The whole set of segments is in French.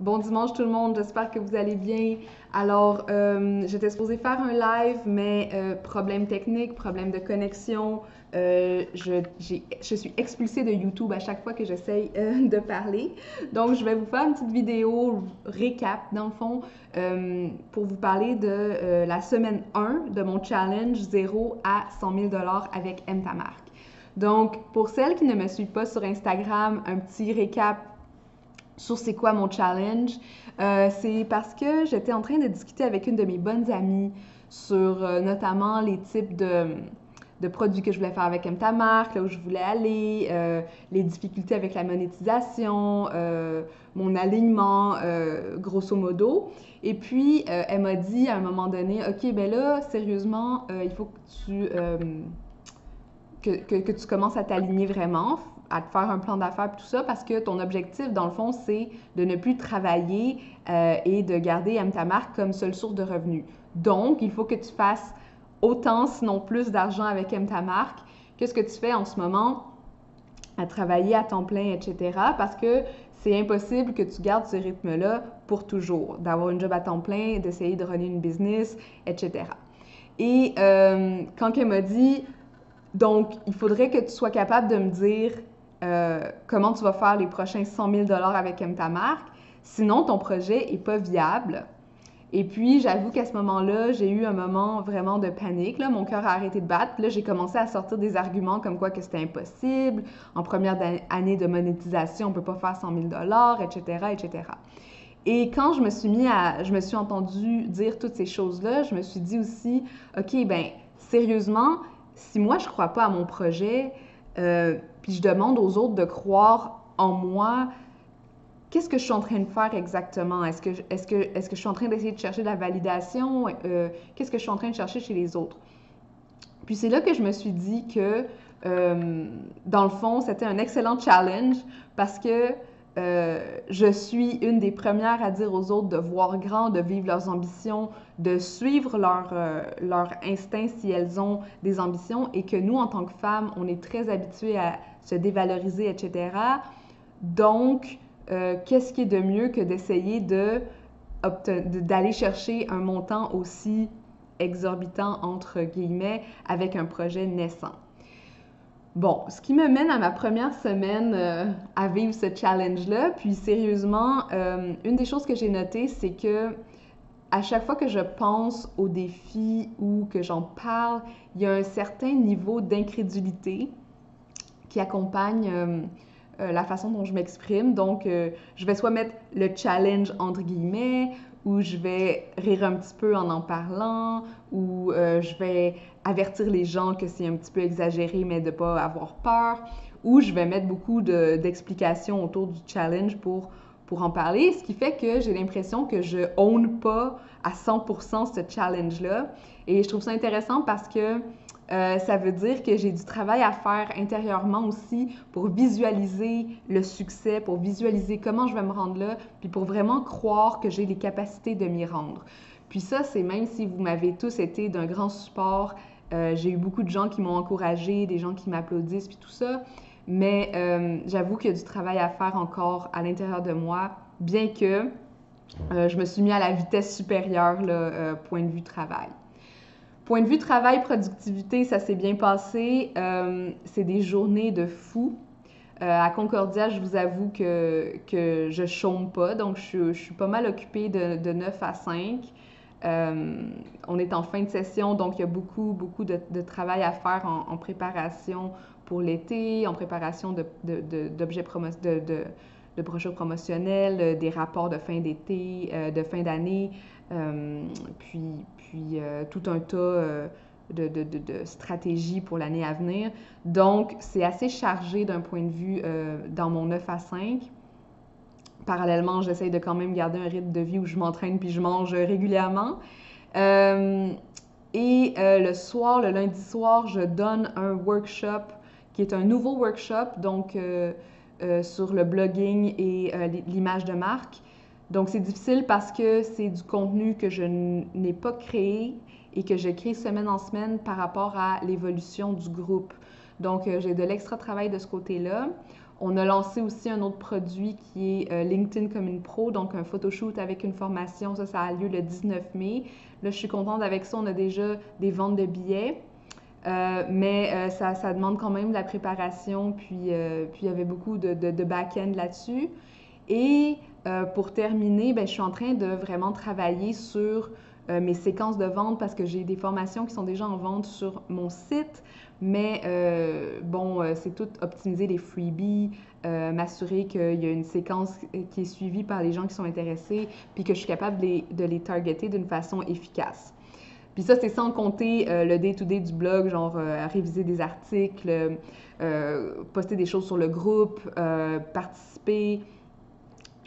Bon dimanche tout le monde, j'espère que vous allez bien. Alors, j'étais supposée faire un live, mais problème technique, problème de connexion. Je suis expulsée de YouTube à chaque fois que j'essaye de parler. Donc, je vais vous faire une petite vidéo récap, dans le fond, pour vous parler de la semaine 1 de mon challenge 0 à 100 000 $ avec Aime ta marque. Donc, pour celles qui ne me suivent pas sur Instagram, un petit récap sur c'est quoi mon challenge. C'est parce que j'étais en train de discuter avec une de mes bonnes amies sur notamment les types de produits que je voulais faire avec Aime ta marque, là où je voulais aller, les difficultés avec la monétisation, mon alignement, grosso modo. Et puis, elle m'a dit à un moment donné, OK, ben là, sérieusement, il faut que tu commences à t'aligner vraiment, à te faire un plan d'affaires et tout ça, parce que ton objectif, dans le fond, c'est de ne plus travailler et de garder Aime ta marque comme seule source de revenus. Donc, il faut que tu fasses autant, sinon plus d'argent avec Aime ta marque que ce que tu fais en ce moment à travailler à temps plein, etc. Parce que c'est impossible que tu gardes ce rythme-là pour toujours, d'avoir une job à temps plein, d'essayer de runner une business, etc. Et quand elle m'a dit, donc, il faudrait que tu sois capable de me dire comment tu vas faire les prochains 100 000 $ avec Aime ta marque. Sinon, ton projet n'est pas viable. Et puis, j'avoue qu'à ce moment-là, j'ai eu un moment vraiment de panique. Là. Mon cœur a arrêté de battre. Puis là, j'ai commencé à sortir des arguments comme quoi que c'était impossible. En première année de monétisation, on ne peut pas faire 100 000 $, etc., etc. Et quand je me suis entendue dire toutes ces choses-là, je me suis dit aussi, OK, ben sérieusement, si moi je crois pas à mon projet, puis je demande aux autres de croire en moi, qu'est-ce que je suis en train de faire exactement? Est-ce que je suis en train d'essayer de chercher de la validation? Qu'est-ce que je suis en train de chercher chez les autres? Puis c'est là que je me suis dit que, dans le fond, c'était un excellent challenge parce que je suis une des premières à dire aux autres de voir grand, de vivre leurs ambitions, de suivre leur instinct si elles ont des ambitions et que nous, en tant que femmes, on est très habitués à se dévaloriser, etc. Donc, qu'est-ce qui est de mieux que d'essayer d'aller chercher un montant aussi exorbitant, entre guillemets, avec un projet naissant? Bon, ce qui me mène à ma première semaine à vivre ce challenge-là. Puis sérieusement, une des choses que j'ai notées, c'est que à chaque fois que je pense au défi ou que j'en parle, il y a un certain niveau d'incrédulité qui accompagne la façon dont je m'exprime. Donc, je vais soit mettre le challenge entre guillemets, ou je vais rire un petit peu en parlant, ou je vais avertir les gens que c'est un petit peu exagéré, mais de ne pas avoir peur, ou je vais mettre beaucoup d'explications autour du challenge pour en parler, ce qui fait que j'ai l'impression que je own pas à 100% ce challenge-là. Et je trouve ça intéressant parce que ça veut dire que j'ai du travail à faire intérieurement aussi pour visualiser le succès, pour visualiser comment je vais me rendre là, puis pour vraiment croire que j'ai les capacités de m'y rendre. Puis ça, c'est même si vous m'avez tous été d'un grand support, j'ai eu beaucoup de gens qui m'ont encouragé, des gens qui m'applaudissent, puis tout ça, mais j'avoue qu'il y a du travail à faire encore à l'intérieur de moi, bien que je me suis mis à la vitesse supérieure, là, point de vue travail. Point de vue travail, productivité, ça s'est bien passé. C'est des journées de fou. À Concordia, je vous avoue que je chôme pas, donc je suis pas mal occupée de 9 à 5. On est en fin de session, donc il y a beaucoup, beaucoup de travail à faire en préparation pour l'été, en préparation d'objets de brochures promotionnelles, des rapports de fin d'été, de fin d'année, puis tout un tas de stratégies pour l'année à venir. Donc, c'est assez chargé d'un point de vue dans mon 9 à 5. Parallèlement, j'essaye de quand même garder un rythme de vie où je m'entraîne puis je mange régulièrement. Euh, le soir, le lundi soir, je donne un workshop qui est un nouveau workshop, donc sur le blogging et l'image de marque. Donc, c'est difficile parce que c'est du contenu que je n'ai pas créé et que je crée semaine en semaine par rapport à l'évolution du groupe. Donc, j'ai de l'extra travail de ce côté-là. On a lancé aussi un autre produit qui est LinkedIn comme une pro, donc un photoshoot avec une formation. Ça a lieu le 19 mai. Là, je suis contente avec ça. On a déjà des ventes de billets. Mais ça demande quand même de la préparation, puis il y avait beaucoup de back-end là-dessus. Et pour terminer, ben, je suis en train de vraiment travailler sur mes séquences de vente parce que j'ai des formations qui sont déjà en vente sur mon site, mais c'est tout optimiser les freebies, m'assurer qu'il y a une séquence qui est suivie par les gens qui sont intéressés, puis que je suis capable de les targeter d'une façon efficace. Puis ça, c'est sans compter le day-to-day du blog, genre réviser des articles, poster des choses sur le groupe, participer,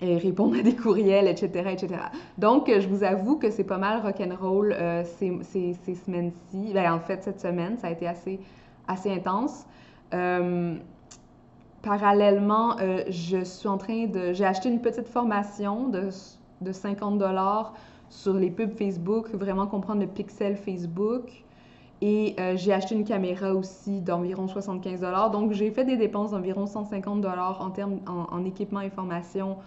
répondre à des courriels, etc., etc. Donc, je vous avoue que c'est pas mal rock'n'roll ces semaines-ci. Ben, en fait, cette semaine, ça a été assez intense. Parallèlement, j'ai acheté une petite formation de 50$ sur les pubs Facebook, vraiment comprendre le pixel Facebook. Et j'ai acheté une caméra aussi d'environ 75$. Donc, j'ai fait des dépenses d'environ 150$ en équipement et formation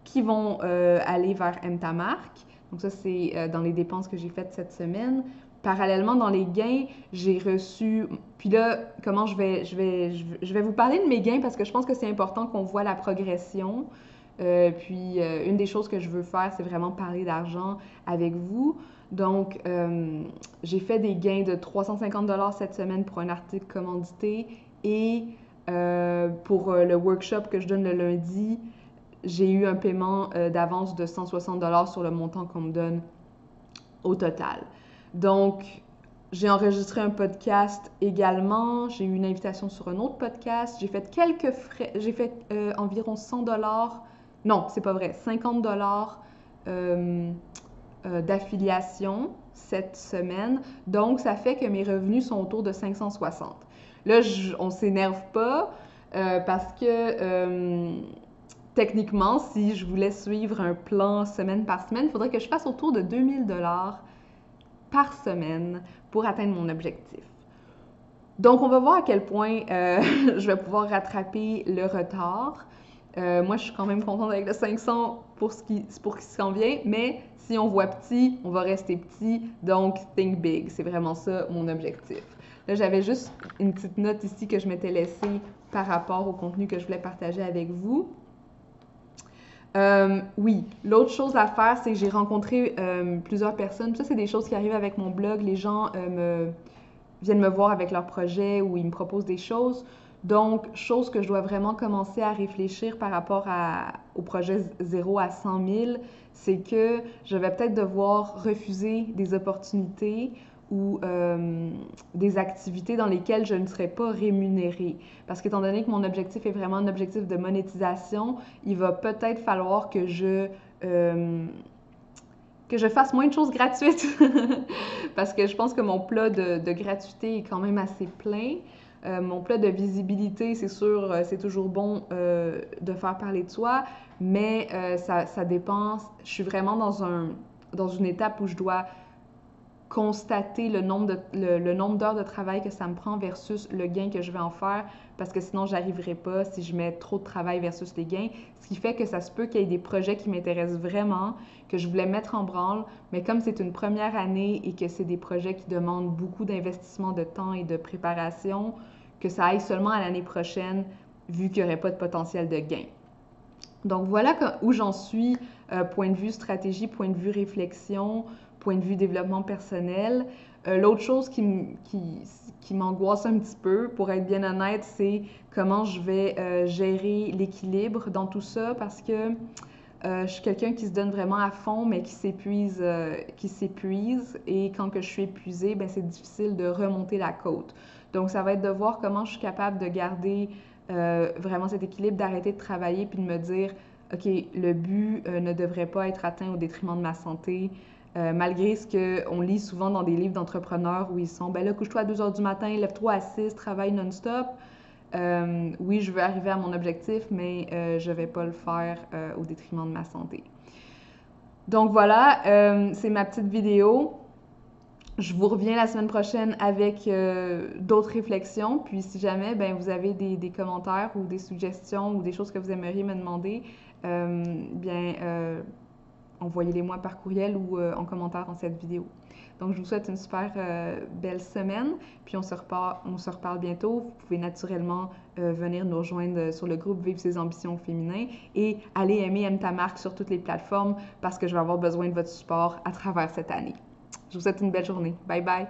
qui vont aller vers ta marque. Donc, ça, c'est dans les dépenses que j'ai faites cette semaine. Parallèlement, dans les gains, j'ai reçu... Puis là, je vais vous parler de mes gains parce que je pense que c'est important qu'on voit la progression. Une des choses que je veux faire, c'est vraiment parler d'argent avec vous. Donc, j'ai fait des gains de 350$ cette semaine pour un article commandité et pour le workshop que je donne le lundi, j'ai eu un paiement d'avance de 160$ sur le montant qu'on me donne au total. Donc, j'ai enregistré un podcast également. J'ai eu une invitation sur un autre podcast. J'ai fait quelques frais. J'ai fait environ 100$. Non, c'est pas vrai. 50$ d'affiliation cette semaine. Donc, ça fait que mes revenus sont autour de 560. Là, on s'énerve pas parce que techniquement, si je voulais suivre un plan semaine par semaine, il faudrait que je fasse autour de 2000$ par semaine pour atteindre mon objectif. Donc, on va voir à quel point je vais pouvoir rattraper le retard. Moi, je suis quand même contente avec le 500 pour ce qui s'en vient, mais si on voit petit, on va rester petit, donc think big. C'est vraiment ça mon objectif. Là, j'avais juste une petite note ici que je m'étais laissée par rapport au contenu que je voulais partager avec vous. Oui, l'autre chose à faire, c'est que j'ai rencontré plusieurs personnes. Ça, c'est des choses qui arrivent avec mon blog. Les gens viennent me voir avec leurs projets ou ils me proposent des choses. Donc, chose que je dois vraiment commencer à réfléchir par rapport au projet 0 à 100 000, c'est que je vais peut-être devoir refuser des opportunités ou des activités dans lesquelles je ne serai pas rémunérée. Parce qu'étant donné que mon objectif est vraiment un objectif de monétisation, il va peut-être falloir que je fasse moins de choses gratuites. Parce que je pense que mon plat de gratuité est quand même assez plein. Mon plat de visibilité, c'est sûr, c'est toujours bon de faire parler de soi, mais ça dépend. Je suis vraiment dans une étape où je dois constater le nombre d'heures de travail que ça me prend versus le gain que je vais en faire, parce que sinon, j'arriverai pas si je mets trop de travail versus les gains. Ce qui fait que ça se peut qu'il y ait des projets qui m'intéressent vraiment, que je voulais mettre en branle, mais comme c'est une première année et que c'est des projets qui demandent beaucoup d'investissement de temps et de préparation, que ça aille seulement à l'année prochaine, vu qu'il n'y aurait pas de potentiel de gain. Donc voilà où j'en suis, point de vue stratégie, point de vue réflexion, point de vue développement personnel. L'autre chose qui m'angoisse un petit peu, pour être bien honnête, c'est comment je vais gérer l'équilibre dans tout ça, parce que je suis quelqu'un qui se donne vraiment à fond, mais qui s'épuise. Et quand que je suis épuisée, ben, c'est difficile de remonter la côte. Donc, ça va être de voir comment je suis capable de garder vraiment cet équilibre, d'arrêter de travailler puis de me dire, OK, le but ne devrait pas être atteint au détriment de ma santé. Malgré ce qu'on lit souvent dans des livres d'entrepreneurs où ils sont, ben là, couche-toi à 2h du matin, lève-toi à 6, travaille non-stop. Oui, je veux arriver à mon objectif, mais je ne vais pas le faire au détriment de ma santé. Donc voilà, c'est ma petite vidéo. Je vous reviens la semaine prochaine avec d'autres réflexions. Puis si jamais vous avez des commentaires ou des suggestions ou des choses que vous aimeriez me demander, envoyez-les-moi par courriel ou en commentaire dans cette vidéo. Donc, je vous souhaite une super belle semaine, puis on se reparle bientôt. Vous pouvez naturellement venir nous rejoindre sur le groupe Vive ses ambitions au féminin et aller aime ta marque sur toutes les plateformes parce que je vais avoir besoin de votre support à travers cette année. Je vous souhaite une belle journée. Bye bye!